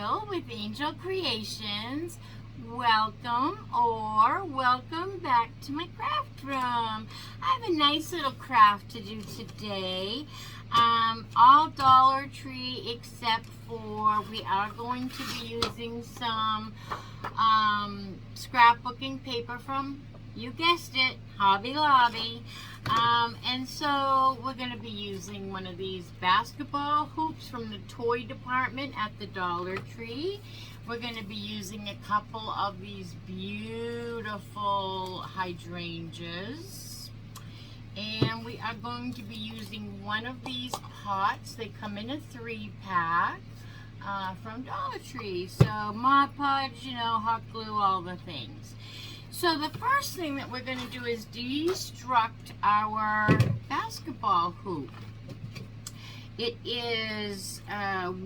Angel with Angel Creations. Welcome or welcome back to my craft room. I have a nice little craft to do today. All Dollar Tree except for we are going to be using some scrapbooking paper from, you guessed it, Hobby Lobby. And so we're going to be using one of these basketball hoops from the toy department at the Dollar Tree. We're going to be using a couple of these beautiful hydrangeas. And we are going to be using one of these pots. They come in a 3-pack from Dollar Tree. So Mod Podge, hot glue, all the things. So the first thing that we're going to do is destruct our basketball hoop. It is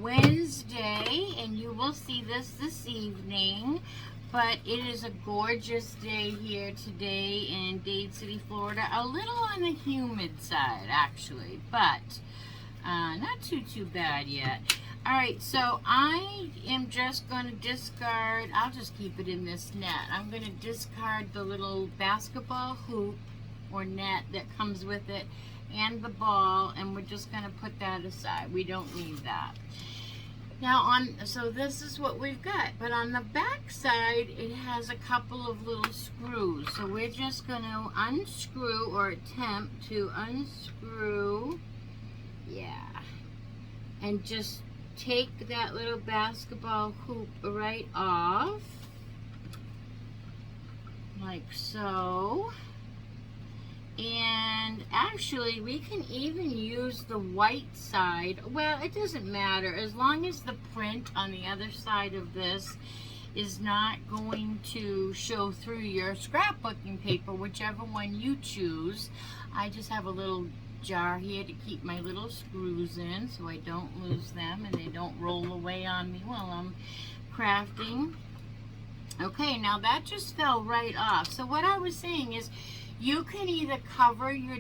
Wednesday, and you will see this evening, but it is a gorgeous day here today in Dade City, Florida. A little on the humid side, actually, but not too bad yet. All right, so I am just going to discard, I'll just keep it in this net. I'm going to discard the little basketball hoop or net that comes with it and the ball, and we're just going to put that aside. We don't need that. Now, so this is what we've got, but on the back side, it has a couple of little screws. So we're just going to unscrew, or attempt to unscrew, and just take that little basketball hoop right off, like so. And actually, we can even use the white side. Well, it doesn't matter, as long as the print on the other side of this is not going to show through your scrapbooking paper, whichever one you choose. I just have a little jar here to keep my little screws in so I don't lose them and they don't roll away on me while I'm crafting. Okay, now that just fell right off. So what I was saying is, you can either cover your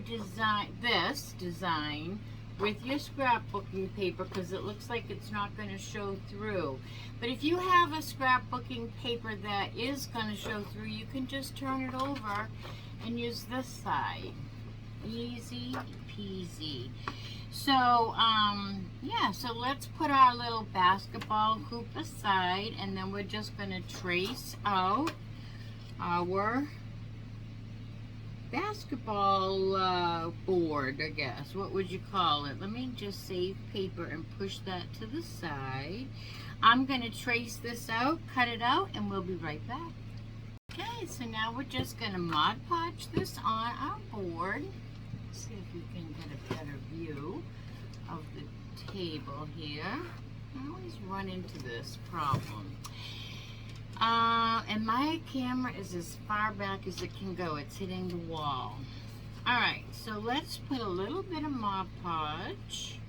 this design with your scrapbooking paper because it looks like it's not going to show through. But if you have a scrapbooking paper that is going to show through, you can just turn it over and use this side. Easy peasy. So, so let's put our little basketball hoop aside, and then we're just going to trace out our basketball board, I guess. What would you call it? Let me just save paper and push that to the side. I'm going to trace this out, cut it out, and we'll be right back. Okay, so now we're just going to Mod Podge this on our board. Let's see if we can get a better view of the table here. I always run into this problem. And my camera is as far back as it can go. It's hitting the wall. Alright, so let's put a little bit of Mod Podge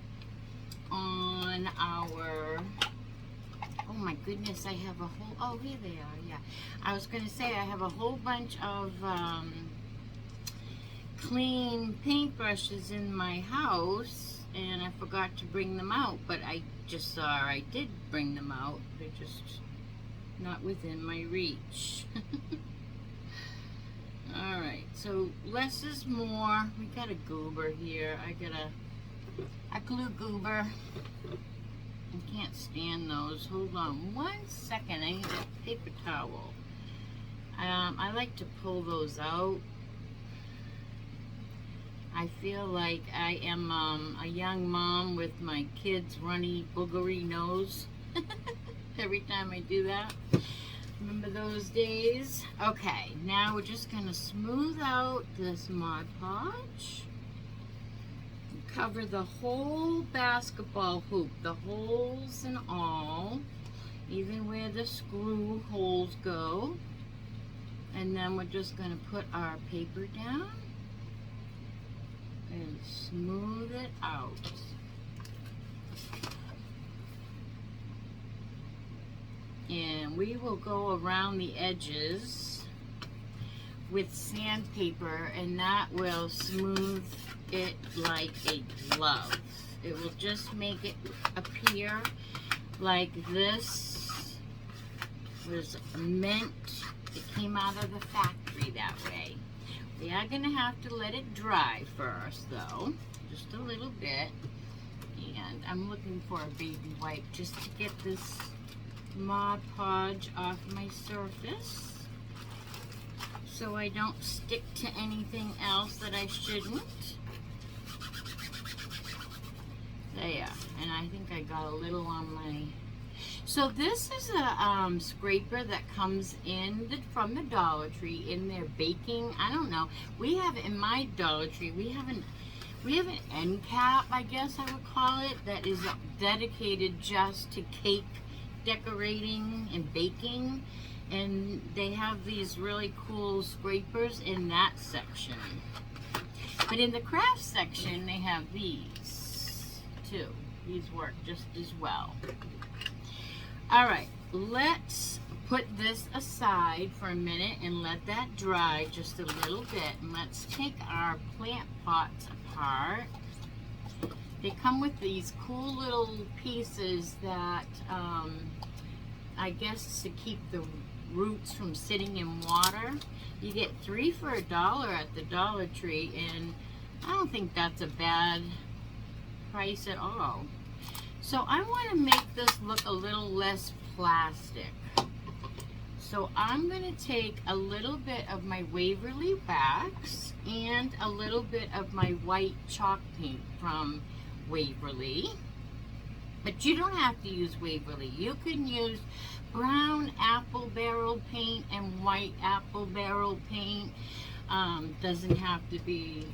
on our, oh my goodness, I have a whole, oh here they are, yeah. I was going to say I have a whole bunch of clean paintbrushes in my house, and I forgot to bring them out, but I just saw I did bring them out. They're just not within my reach. Alright, so less is more. We got a goober here. I got a glue goober. I can't stand those. Hold on 1 second. I need a paper towel. I like to pull those out. I feel like I am a young mom with my kids' runny, boogery nose. Every time I do that. Remember those days? Okay, now we're just going to smooth out this Mod Podge. Cover the whole basketball hoop, the holes and all, even where the screw holes go. And then we're just going to put our paper down and smooth it out. And we will go around the edges with sandpaper, and that will smooth it like a glove. It will just make it appear like this was meant, it came out of the factory that way. We are going to have to let it dry first though, just a little bit. And I'm looking for a baby wipe just to get this Mod Podge off my surface so I don't stick to anything else that I shouldn't. There, and I think I got a little on my... So this is a scraper that comes in from the Dollar Tree in their baking. I don't know. We have in my Dollar Tree, we have an end cap, I guess I would call it, that is dedicated just to cake decorating and baking. And they have these really cool scrapers in that section. But in the craft section, they have these too. These work just as well. Alright, let's put this aside for a minute and let that dry just a little bit. And let's take our plant pots apart. They come with these cool little pieces that I guess to keep the roots from sitting in water. You get 3 for $1 at the Dollar Tree, and I don't think that's a bad price at all. So I want to make this look a little less plastic. So I'm going to take a little bit of my Waverly wax and a little bit of my white chalk paint from Waverly. But you don't have to use Waverly. You can use brown apple barrel paint and white apple barrel paint. Doesn't have to be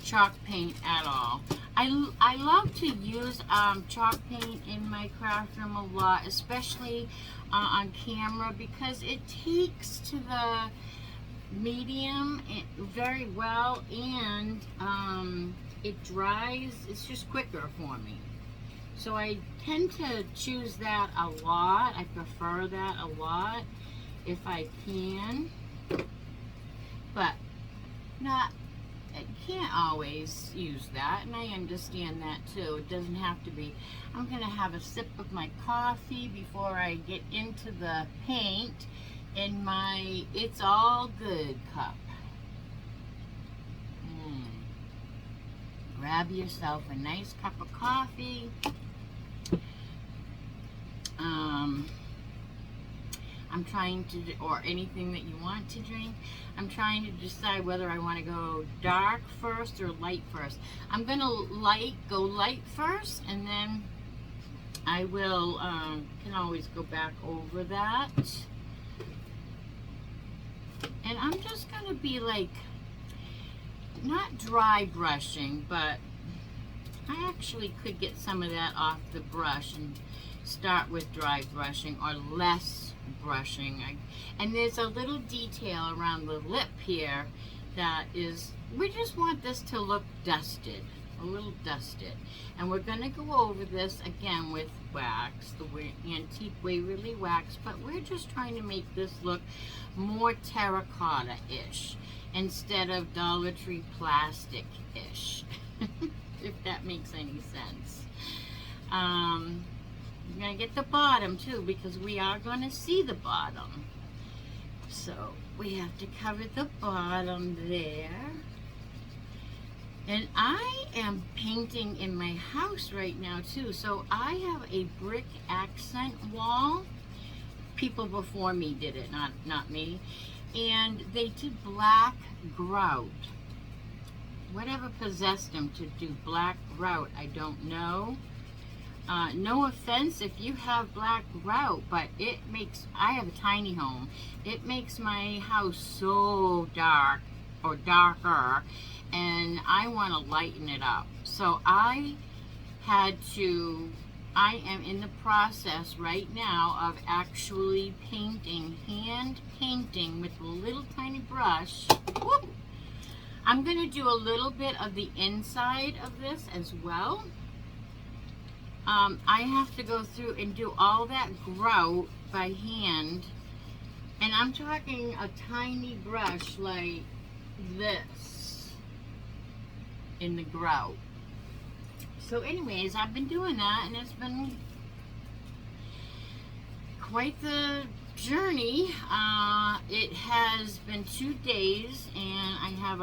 chalk paint at all. I love to use chalk paint in my craft room a lot, especially on camera, because it takes to the medium very well, and it dries. It's just quicker for me. So I tend to choose that a lot. I prefer that a lot if I can, but I can't always use that, and I understand that too. It doesn't have to be. I'm going to have a sip of my coffee before I get into the paint in my It's All Good cup. Grab yourself a nice cup of coffee. I'm trying to, or anything that you want to drink. I'm trying to decide whether I want to go dark first or light first. I'm going to go light first, and then I will, can always go back over that. And I'm just going to be like, not dry brushing, but I actually could get some of that off the brush and start with dry brushing or less brushing. And there's a little detail around the lip here that is, we just want this to look dusted, a little dusted. And we're going to go over this again with wax, the antique Waverly wax, but we're just trying to make this look more terracotta-ish instead of Dollar Tree plastic-ish, if that makes any sense. I'm going to get the bottom too, because we are going to see the bottom. So we have to cover the bottom there. And I am painting in my house right now too. So I have a brick accent wall. People before me did it, not me. And they did black grout. Whatever possessed them to do black grout, I don't know. No offense if you have black grout, but it makes, I have a tiny home. It makes my house so dark or darker, and I want to lighten it up. So I am in the process right now of actually painting, hand painting with a little tiny brush. Whoop! I'm going to do a little bit of the inside of this as well. I have to go through and do all that grout by hand, and I'm talking a tiny brush like this in the grout. So anyways, I've been doing that, and it's been quite the journey. It has been 2 days, and I have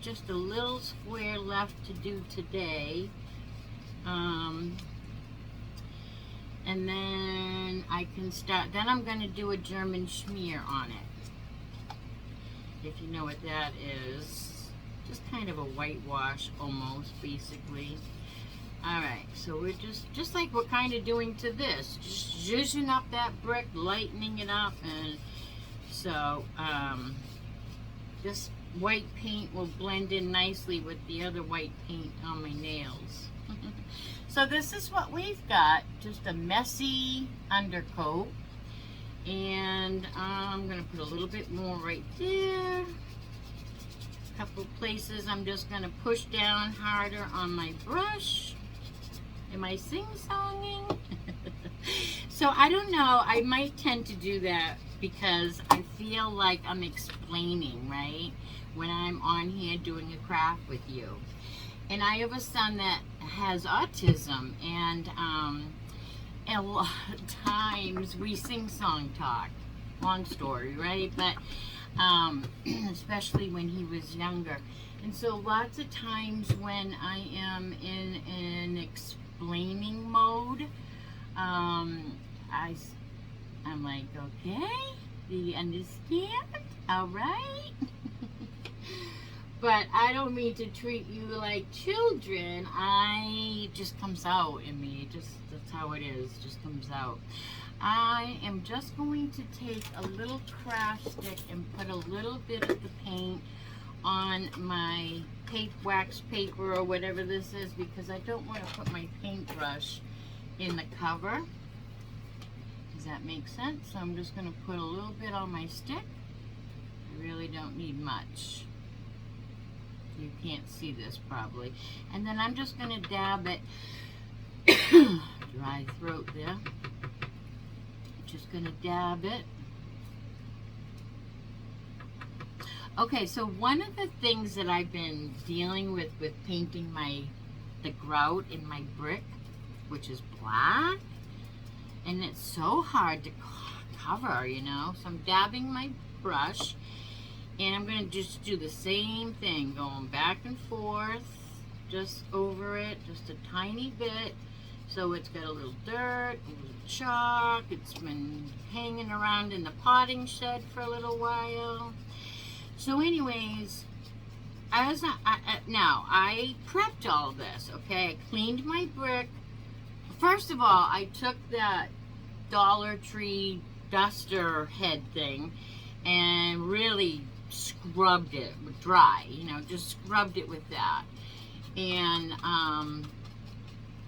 just a little square left to do today. And then I can start. Then I'm going to do a German schmear on it. If you know what that is, just kind of a whitewash almost, basically. Alright, so we're just like we're kind of doing to this, just zhuzhing up that brick, lightening it up, and so this white paint will blend in nicely with the other white paint on my nails. So this is what we've got, just a messy undercoat, and I'm going to put a little bit more right there. A couple places I'm just going to push down harder on my brush. Am I sing-songing? So I don't know, I might tend to do that because I feel like I'm explaining, right? When I'm on here doing a craft with you. And I have a son that has autism, and a lot of times we sing-song talk. Long story, right? But especially when he was younger. And so lots of times when I am in an explaining mode, I'm like, okay, do you understand? All right. But I don't mean to treat you like children. It just comes out in me. That's how it is. Just comes out. I am just going to take a little craft stick and put a little bit of the paint on my wax paper or whatever this is, because I don't want to put my paintbrush in the cover. Does that make sense? So I'm just going to put a little bit on my stick. I really don't need much. You can't see this probably. And then I'm just going to dab it. Dry throat there. Just going to dab it. Okay, so one of the things that I've been dealing with painting the grout in my brick, which is black, and it's so hard to cover, you know. So I'm dabbing my brush, and I'm going to just do the same thing, going back and forth, just over it, just a tiny bit. So it's got a little dirt, a little chalk. It's been hanging around in the potting shed for a little while. So anyways, now I prepped all this, okay? I cleaned my brick. First of all, I took that Dollar Tree duster head thing and really scrubbed it with dry, you know, just scrubbed it with that. And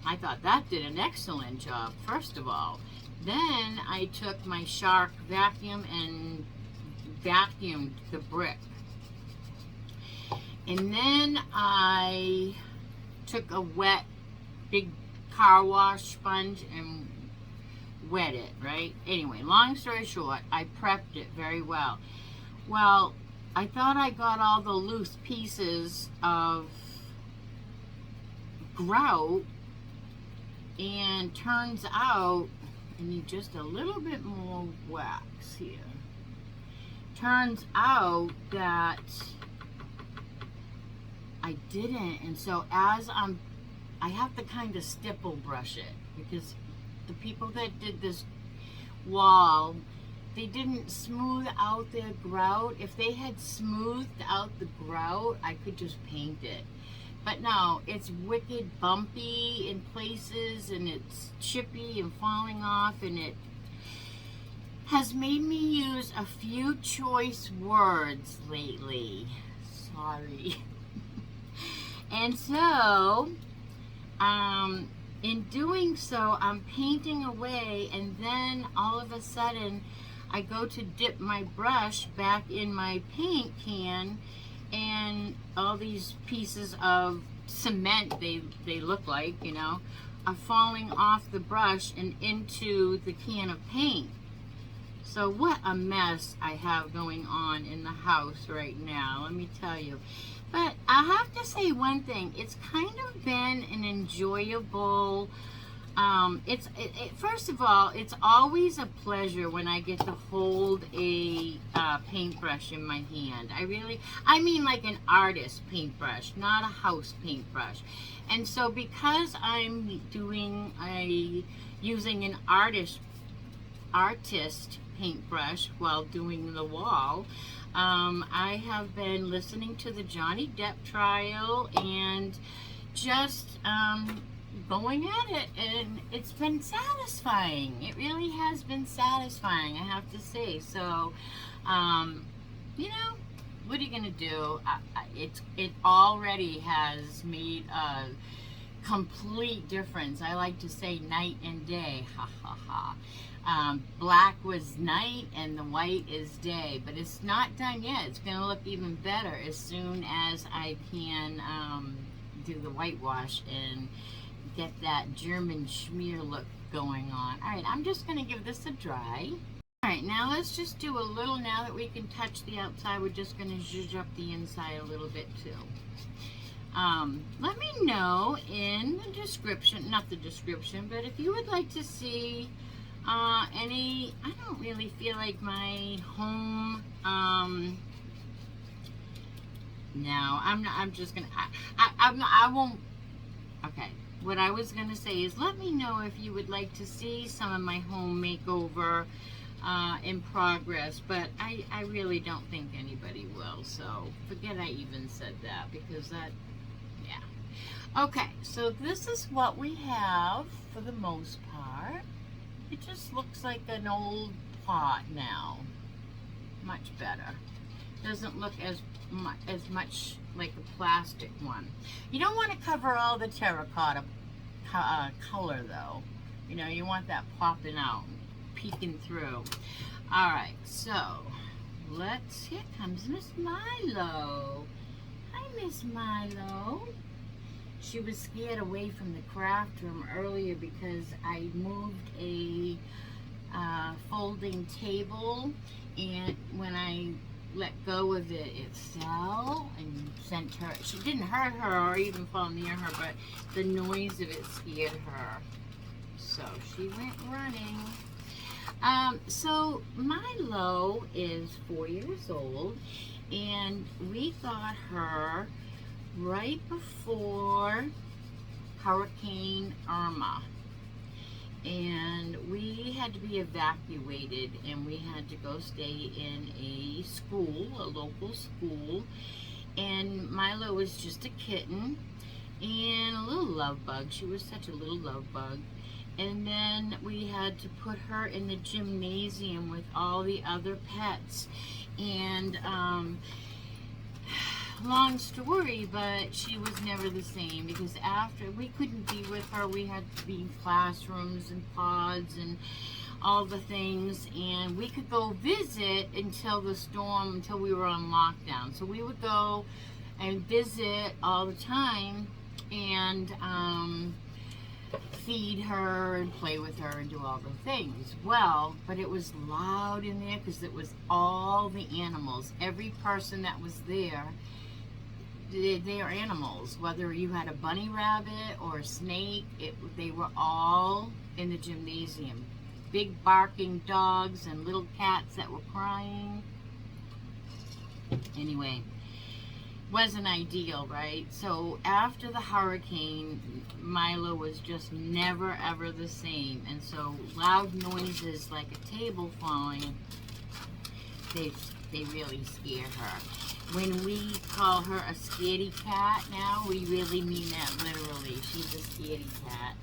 I thought that did an excellent job, first of all. Then I took my Shark vacuum and vacuumed the brick. And then I took a wet, big car wash sponge and wet it, right? Anyway, long story short, I prepped it very well. Well, I thought I got all the loose pieces of grout, and turns out I need just a little bit more wax here. Turns out that I didn't, and so as I have to kind of stipple brush it, because the people that did this wall, they didn't smooth out their grout. If they had smoothed out the grout, I could just paint it. But no, it's wicked bumpy in places, and it's chippy and falling off, and it has made me use a few choice words lately. Sorry. And so, in doing so, I'm painting away, and then all of a sudden, I go to dip my brush back in my paint can, and all these pieces of cement, they look like, you know, are falling off the brush and into the can of paint. So what a mess I have going on in the house right now, let me tell you. But I have to say one thing, it's kind of been an enjoyable First of all, it's always a pleasure when I get to hold a paintbrush in my hand. I mean like an artist paintbrush, not a house paintbrush. And so because I'm using an artist paintbrush while doing the wall, I have been listening to the Johnny Depp trial and just going at it, and it's been satisfying. It really has been satisfying, I have to say. So, you know, what are you gonna do? It already has made a complete difference. I like to say night and day. Ha ha ha. Black was night and the white is day, but it's not done yet. It's gonna look even better as soon as I can do the whitewash and get that German schmear look going on. All right, I'm just gonna give this a dry. All right, now let's just do a little, now that we can touch the outside, we're just gonna zhuzh up the inside a little bit too. Let me know in the description, not the description, but if you would like to see any, I don't really feel like my home, no, I'm just gonna, I won't, okay. What I was going to say is let me know if you would like to see some of my home makeover in progress, but I really don't think anybody will, so forget I even said that, because that, yeah. Okay, so this is what we have for the most part. It just looks like an old pot now. Much better. Doesn't look as much like a plastic one. You don't want to cover all the terracotta color though. You know, you want that popping out, peeking through. All right, so here comes Miss Milo. Hi, Miss Milo. She was scared away from the craft room earlier because I moved a folding table, and when I let go of it, it fell and sent her. She didn't hurt her or even fall near her, but the noise of it scared her. So she went running. So Milo is 4 years old, and we got her right before Hurricane Irma. And we had to be evacuated, and we had to go stay in a school, a local school. And Milo was just a kitten and a little love bug. She was such a little love bug. And then we had to put her in the gymnasium with all the other pets. And long story, but she was never the same, because after we couldn't be with her, we had to be in classrooms and pods and all the things, and we could go visit until the storm, until we were on lockdown. So we would go and visit all the time and feed her and play with her and do all the things. Well, but it was loud in there because it was all the animals. Every person that was there, they are animals. Whether you had a bunny rabbit or a snake, they were all in the gymnasium. Big barking dogs and little cats that were crying. Anyway, wasn't ideal, right? So after the hurricane, Milo was just never ever the same. And so loud noises like a table falling, they really scare her. When we call her a scaredy cat now, we really mean that literally. She's a scaredy cat.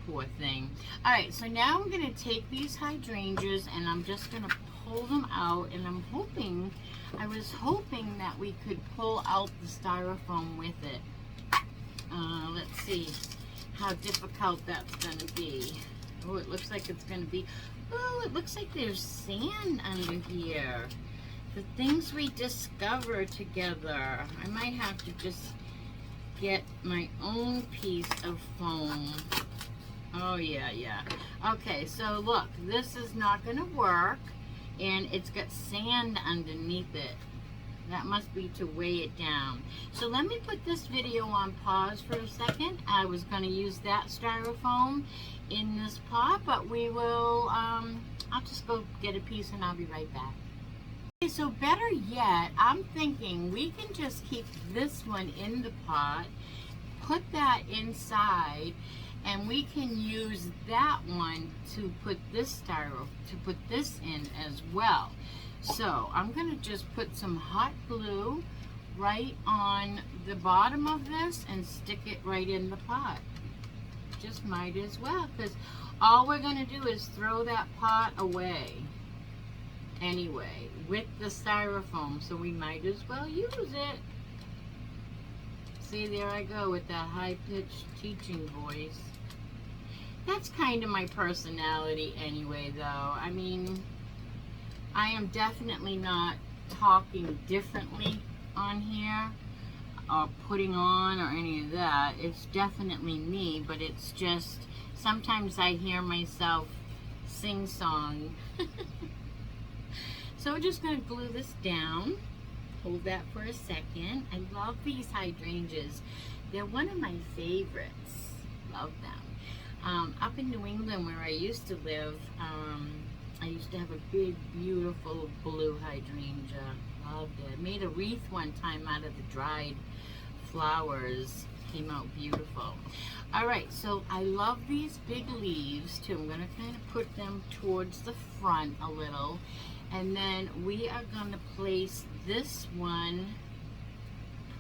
Poor thing. Alright, so now I'm going to take these hydrangeas and I'm just going to pull them out, and I was hoping that we could pull out the styrofoam with it. Let's see how difficult that's going to be. Oh, it looks like it's going to be, oh, it looks like there's sand under here. The things we discover together. I might have to just get my own piece of foam. Oh, yeah. Okay, so look, this is not going to work, and it's got sand underneath it. That must be to weigh it down. So let me put this video on pause for a second. I was going to use that styrofoam in this pot, but we will, I'll just go get a piece and I'll be right back. Okay, so better yet, I'm thinking we can just keep this one in the pot, put that inside, and we can use that one to put this in as well. So I'm going to just put some hot glue right on the bottom of this and stick it right in the pot. Just might as well, because all we're going to do is throw that pot away anyway with the styrofoam, so we might as well use it. See, there I go with that high-pitched teaching voice. That's kind of my personality anyway, though. I mean, I am definitely not talking differently on here or putting on or any of that. It's definitely me, but it's just sometimes I hear myself sing-song. So we're just going to glue this down. Hold that for a second. I love these hydrangeas. They're one of my favorites. Love them. Up in New England where I used to live, I used to have a big, beautiful blue hydrangea. Loved it. Made a wreath one time out of the dried flowers. Came out beautiful. Alright, so I love these big leaves too. I'm going to kind of put them towards the front a little. And then we are going to place this one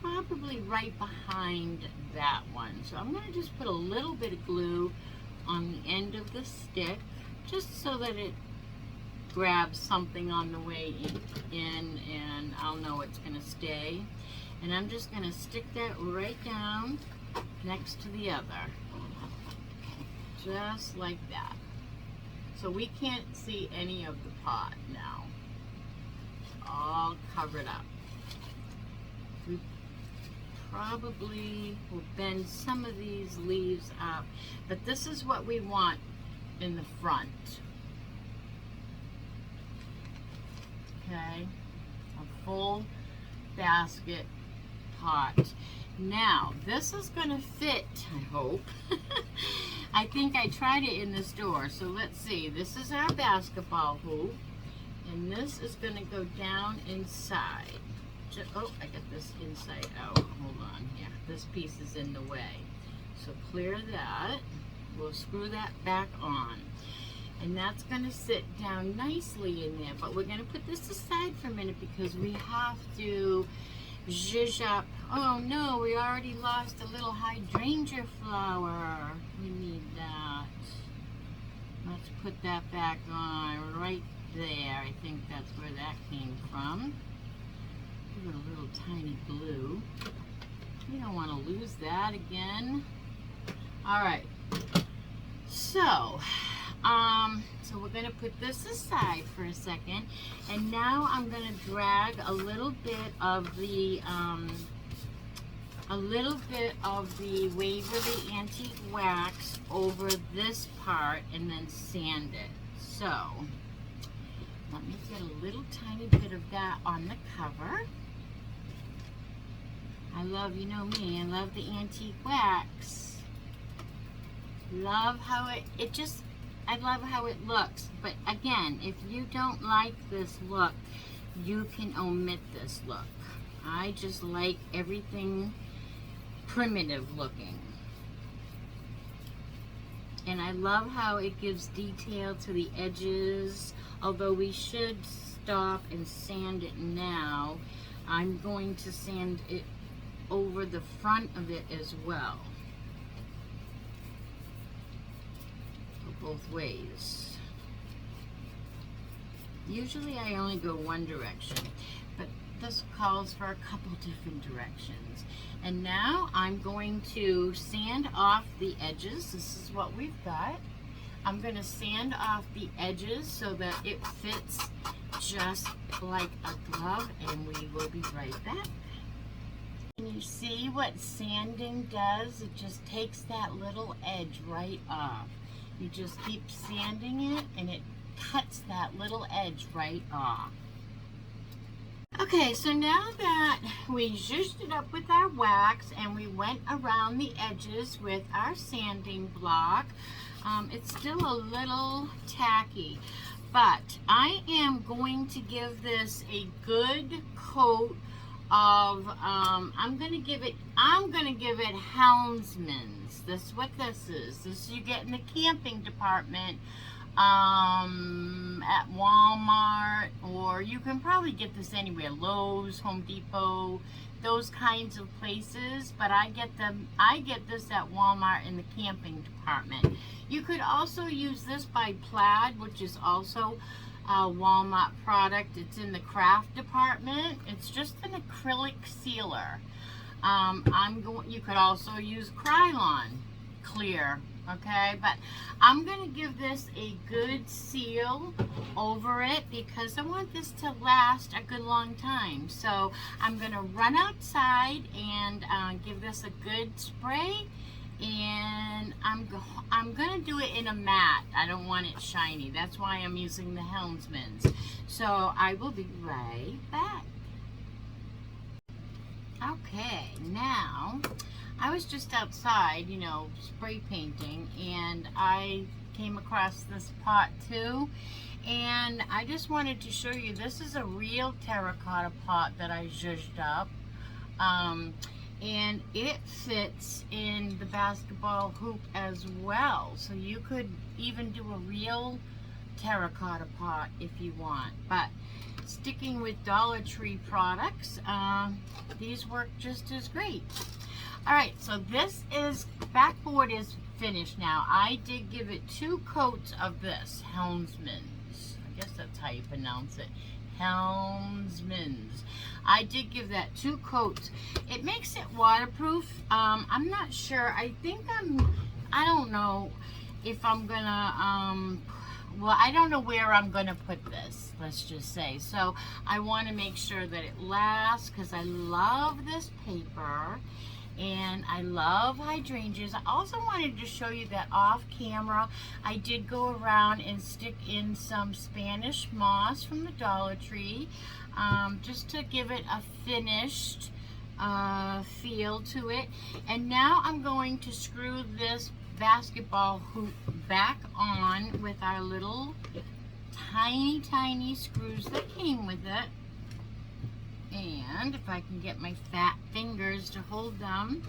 probably right behind that one. So I'm going to just put a little bit of glue on the end of the stick, just so that it grabs something on the way in, and I'll know it's going to stay. And I'm just going to stick that right down next to the other, just like that. So we can't see any of the pot now. It's all covered up. We probably will bend some of these leaves up, but this is what we want in the front. Okay, a full basket pot. Now, this is going to fit, I hope. I think I tried it in the store, so let's see. This is our basketball hoop, and this is going to go down inside. Oh, I got this inside out. Hold on here. This piece is in the way. So clear that. We'll screw that back on. And that's going to sit down nicely in there. But we're going to put this aside for a minute because we have to zhuzh up. Oh no, we already lost a little hydrangea flower. We need that. Let's put that back on right there. I think that's where that came from. Give it a little tiny glue. We don't want to lose that again. Alright. So we're going to put this aside for a second, and now I'm going to drag a little bit of the Waverly Antique Wax over this part and then sand it. So let me get a little tiny bit of that on the cover. I love, you know me, I love the antique wax. Love how I love how it looks. But again, if you don't like this look, you can omit this look. I just like everything primitive looking. And I love how it gives detail to the edges. Although we should stop and sand it now, I'm going to sand it over the front of it as well. Both ways. Usually I only go one direction, but this calls for a couple different directions. And now I'm going to sand off the edges. This is what we've got. I'm going to sand off the edges so that it fits just like a glove, and we will be right back. Can you see what sanding does? It just takes that little edge right off. You just keep sanding it and it cuts that little edge right off. Okay, so now that we zhuzhed it up with our wax and we went around the edges with our sanding block, it's still a little tacky, but I am going to give this a good coat of, I'm gonna give it Helmsman's. This is what this is. This you get in the camping department at Walmart, or you can probably get this anywhere, Lowe's, Home Depot, those kinds of places, but I get this at Walmart in the camping department. You could also use this by Plaid, which is also a Walmart product. It's in the craft department. It's just an acrylic sealer. You could also use Krylon clear, okay, but I'm going to give this a good seal over it because I want this to last a good long time. So I'm going to run outside and give this a good spray, and I'm going to do it in a matte. I don't want it shiny. That's why I'm using the Helmsman's. So I will be right back. Okay, now I was just outside, you know, spray painting, and I came across this pot too, and I just wanted to show you, this is a real terracotta pot that I zhuzhed up, and it fits in the basketball hoop as well, so you could even do a real terracotta pot if you want. But sticking with Dollar Tree products, these work just as great. Alright, so this backboard is finished now. I did give it 2 coats of this, Helmsman's. I guess that's how you pronounce it. Helmsman's. I did give that 2 coats. It makes it waterproof. I'm not sure. I don't know if I'm gonna, well, I don't know where I'm gonna put this, let's just say. So I want to make sure that it lasts because I love this paper. And I love hydrangeas. I also wanted to show you that off camera, I did go around and stick in some Spanish moss from the Dollar Tree, just to give it a finished feel to it. And now I'm going to screw this basketball hoop back on with our little tiny screws that came with it. And if I can get my fat fingers to hold them.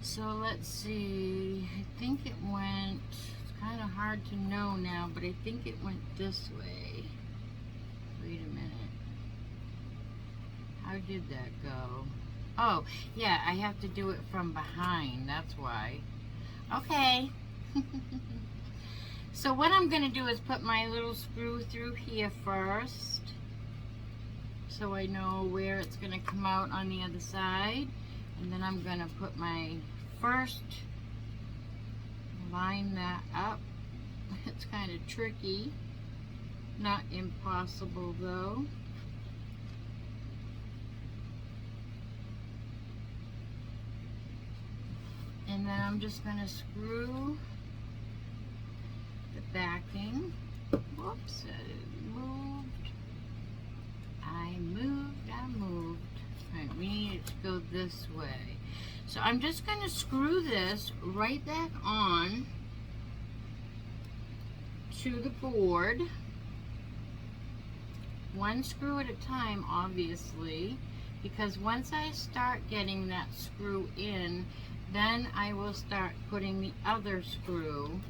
So let's see, I think it went, it's kind of hard to know now, but I think it went this way. Wait a minute. How did that go? Oh, yeah, I have to do it from behind, that's why. Okay. So what I'm going to do is put my little screw through here first, so I know where it's going to come out on the other side. And then I'm going to put my first, line that up. It's kind of tricky, not impossible though. And then I'm just going to screw the backing. Whoops, it moved. I moved. Alright, we need it to go this way. So I'm just going to screw this right back on to the board. One screw at a time, obviously, because once I start getting that screw in, then I will start putting the other screw.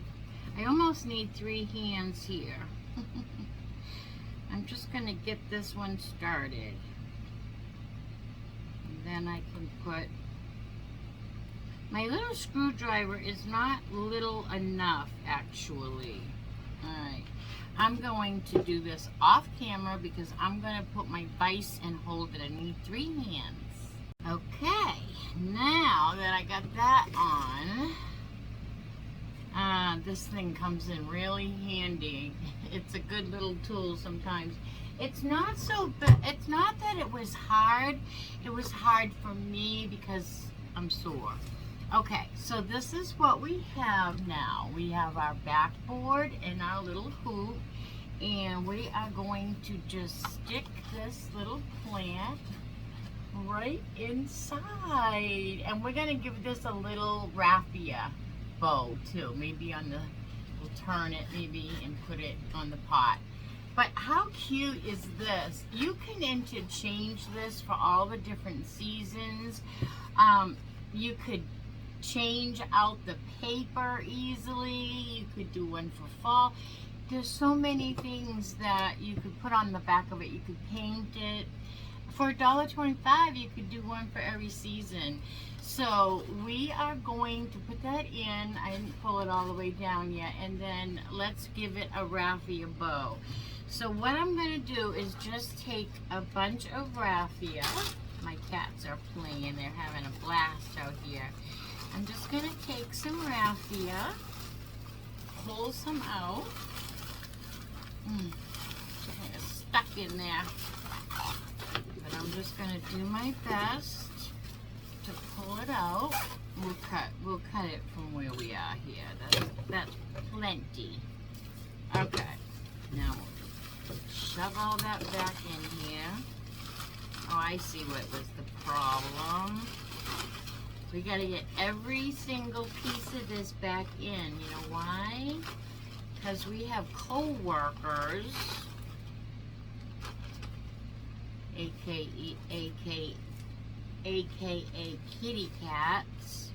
I almost need 3 hands here. I'm just going to get this one started. And then I can put, my little screwdriver is not little enough actually. Alright, I'm going to do this off camera because I'm going to put my vise and hold it. I need 3 hands. Okay, now that I got that on, this thing comes in really handy. It's a good little tool sometimes. It's not so bad. It's not that it was hard. It was hard for me because I'm sore. Okay, so this is what we have now. We have our backboard and our little hoop. And we are going to just stick this little plant right inside. And we're going to give this a little raffia bow too. Maybe on the, we'll turn it maybe and put it on the pot. But how cute is this? You can interchange this for all the different seasons. You could change out the paper easily. You could do one for fall. There's so many things that you could put on the back of it. You could paint it. For $1.25, you could do one for every season. So we are going to put that in. I didn't pull it all the way down yet. And then let's give it a raffia bow. So what I'm going to do is just take a bunch of raffia. My cats are playing. They're having a blast out here. I'm just going to take some raffia, pull some out. Kind of stuck in there. But I'm just going to do my best to pull it out. We'll cut it from where we are here. That's plenty. Okay. Now we'll shove all that back in here. Oh, I see what was the problem. We got to get every single piece of this back in. You know why? Because we have co-workers, aka kitty cats,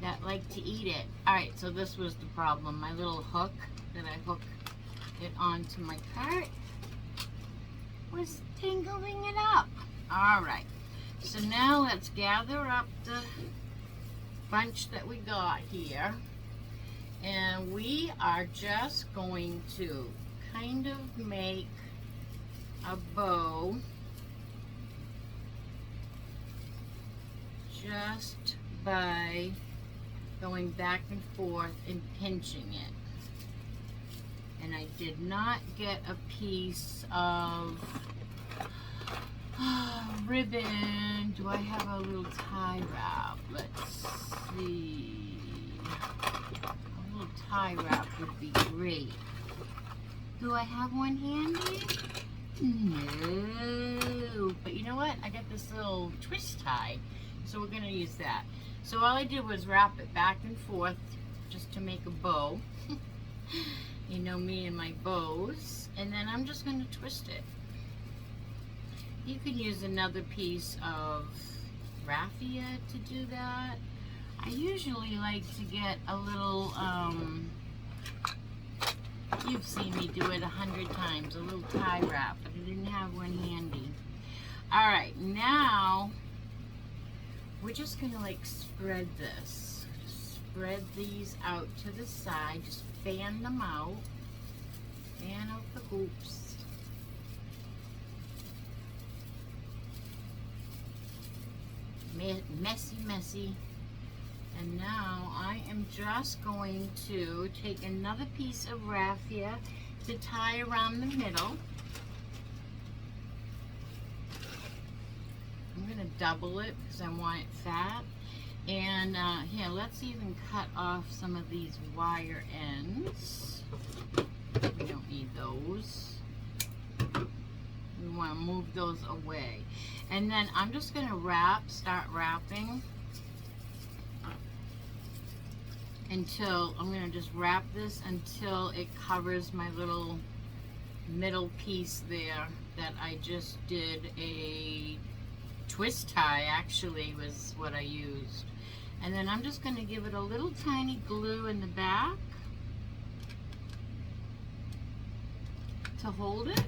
that like to eat it. Alright, so this was the problem. My little hook that I hooked it onto my cart was tingling it up. Alright, so now let's gather up the bunch that we got here. And we are just going to kind of make a bow just by going back and forth and pinching it. And I did not get a piece of ribbon. Do I have a little tie wrap? Let's see. A little tie wrap would be great. Do I have one handy? No. But you know what? I got this little twist tie. So we're going to use that. So all I did was wrap it back and forth just to make a bow. You know me and my bows. And then I'm just going to twist it. You could use another piece of raffia to do that. I usually like to get a little, you've seen me do it 100 times, a little tie wrap, but I didn't have one handy. Alright, now we're just going to like spread this. Spread these out to the side, just fan them out. Fan out the hoops. Messy, messy. And now I am just going to take another piece of raffia to tie around the middle. I'm going to double it because I want it fat. And here, let's even cut off some of these wire ends. We don't need those. We want to move those away. And then I'm just going to start wrapping until, I'm going to just wrap this until it covers my little middle piece there that I just did a twist tie, actually was what I used. And then I'm just going to give it a little tiny glue in the back to hold it.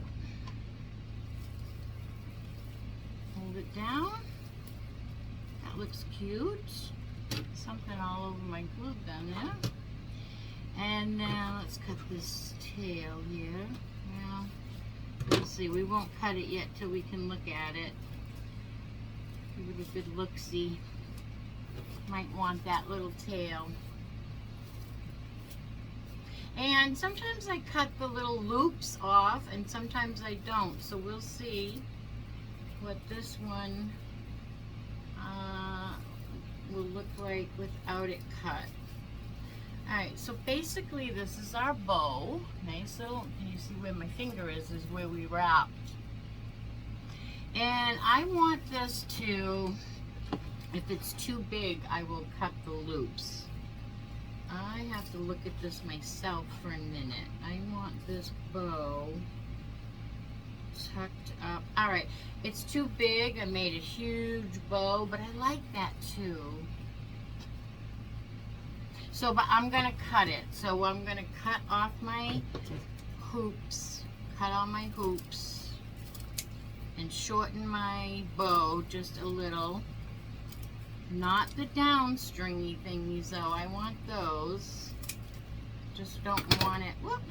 Hold it down. That looks cute. Something all over my glue gun there. And now let's cut this tail here. Now, we'll see. We won't cut it yet till we can look at it. Give it a good look-see. Might want that little tail. And sometimes I cut the little loops off and sometimes I don't. So we'll see what this one will look like without it cut. Alright, so basically this is our bow. Nice little, can you see where my finger is where we wrapped. And I want this to, if it's too big, I will cut the loops. I have to look at this myself for a minute. I want this bow tucked up. Alright, it's too big. I made a huge bow, but I like that too. So, but I'm going to cut it. So I'm going to cut off my hoops, cut all my hoops, and shorten my bow just a little. Not the down stringy thingies though, I want those. Just don't want it, whoop,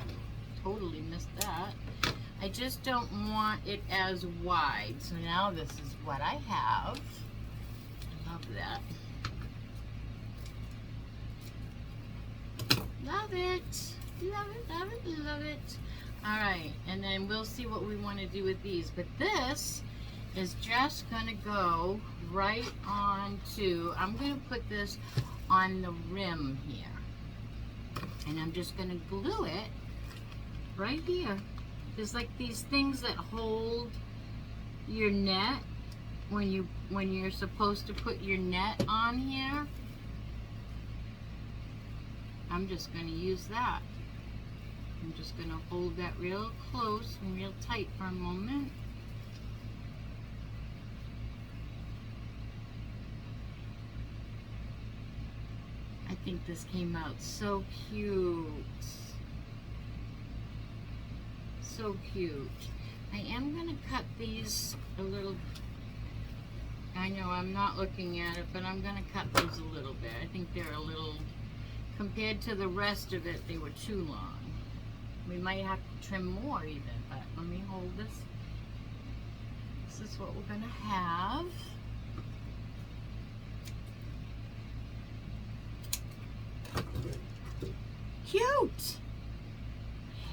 totally missed that. I just don't want it as wide. So now this is what I have. I love that. Love it, love it, love it, love it. All right, and then we'll see what we want to do with these. But this is just gonna go right on to, I'm gonna put this on the rim here. And I'm just gonna glue it right here. There's like these things that hold your net when you're supposed to put your net on here. I'm just gonna use that. I'm just gonna hold that real close and real tight for a moment. I think this came out so cute. So cute. I am going to cut these a little. I know I'm not looking at it, but I'm going to cut those a little bit. I think they're a little, compared to the rest of it, they were too long. We might have to trim more even, but let me hold this. This is what we're going to have. Cute!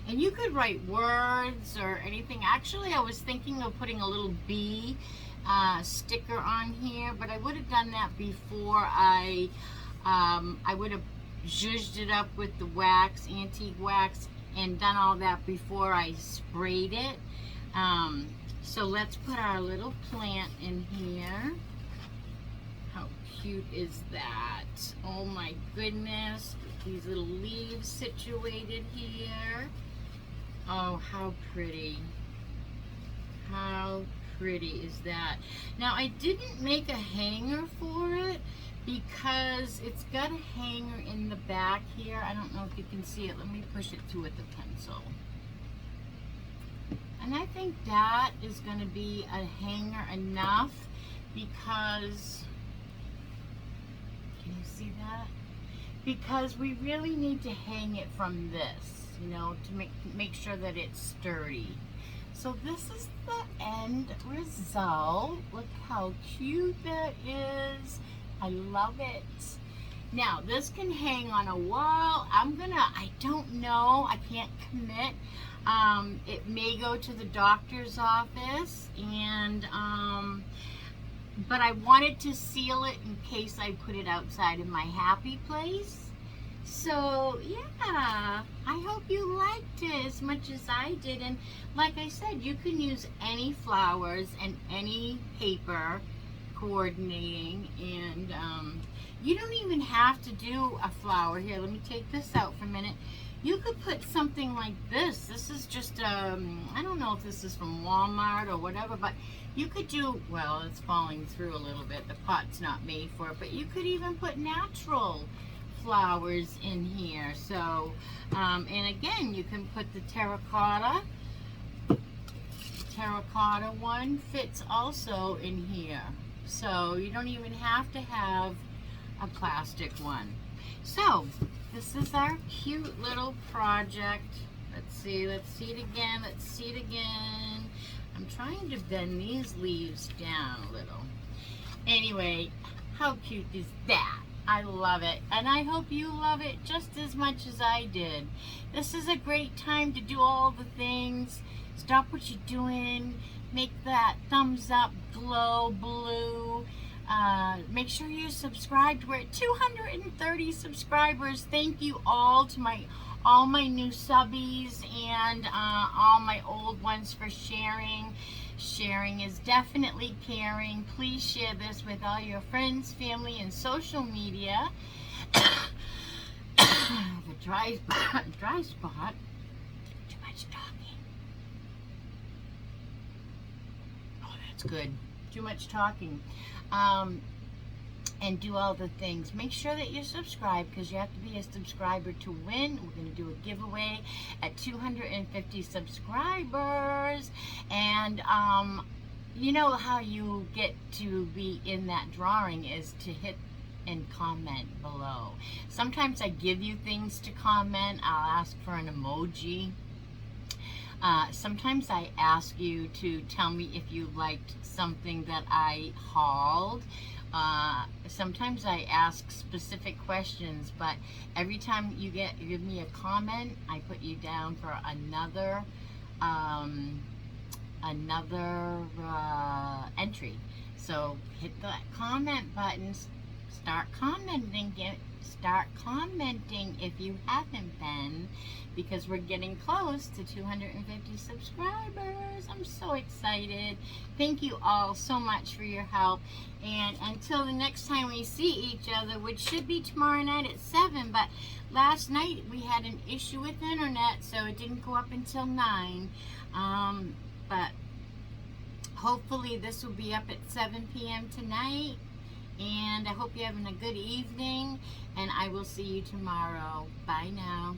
And you could write words or anything. Actually, I was thinking of putting a little bee sticker on here, but I would have done that before I would have zhuzhed it up with the wax, antique wax, and done all that before I sprayed it. So let's put our little plant in here. How cute is that? Oh my goodness. These little leaves situated here. Oh, how pretty. How pretty is that? Now, I didn't make a hanger for it because it's got a hanger in the back here. I don't know if you can see it. Let me push it through with the pencil. And I think that is going to be a hanger enough because, can you see that? Because we really need to hang it from this, you know, to make sure that it's sturdy. So this is the end result. Look how cute that is. I love it. Now, this can hang on a wall. I don't know, I can't commit. It may go to the doctor's office, and but I wanted to seal it in case I put it outside in my happy place. So yeah, I hope you liked it as much as I did. And like I said, you can use any flowers and any paper coordinating, and you don't even have to do a flower. Here, let me take this out for a minute. You could put something like this. This is just, I don't know if this is from Walmart or whatever, but you could do, well, it's falling through a little bit. The pot's not made for it, but you could even put natural flowers in here. So, and again, you can put the terracotta. Terracotta one fits also in here. So you don't even have to have a plastic one. So, this is our cute little project. Let's see it again, let's see it again. I'm trying to bend these leaves down a little. Anyway, how cute is that? I love it, and I hope you love it just as much as I did. This is a great time to do all the things. Stop what you're doing, make that thumbs up glow blue. make sure you're subscribed. We're at 230 subscribers. Thank you all to all my new subbies and all my old ones for sharing. Sharing is definitely caring. Please share this with all your friends, family, and social media. The dry spot. Too much talking. Oh, that's good. Too much talking. And do all the things. Make sure that you're subscribed, because you have to be a subscriber to win. We're going to do a giveaway at 250 subscribers. And you know how you get to be in that drawing is to hit and comment below. Sometimes I give you things to comment. I'll ask for an emoji. Sometimes I ask you to tell me if you liked something that I hauled. Sometimes I ask specific questions, but every time you give me a comment, I put you down for another entry. So hit that comment button, start commenting if you haven't been, because we're getting close to 250 subscribers. I'm so excited. Thank you all so much for your help. And until the next time we see each other, which should be tomorrow night at 7, but last night we had an issue with internet, so it didn't go up until 9. But hopefully this will be up at 7 p.m. tonight. And I hope you're having a good evening, and I will see you tomorrow. Bye now.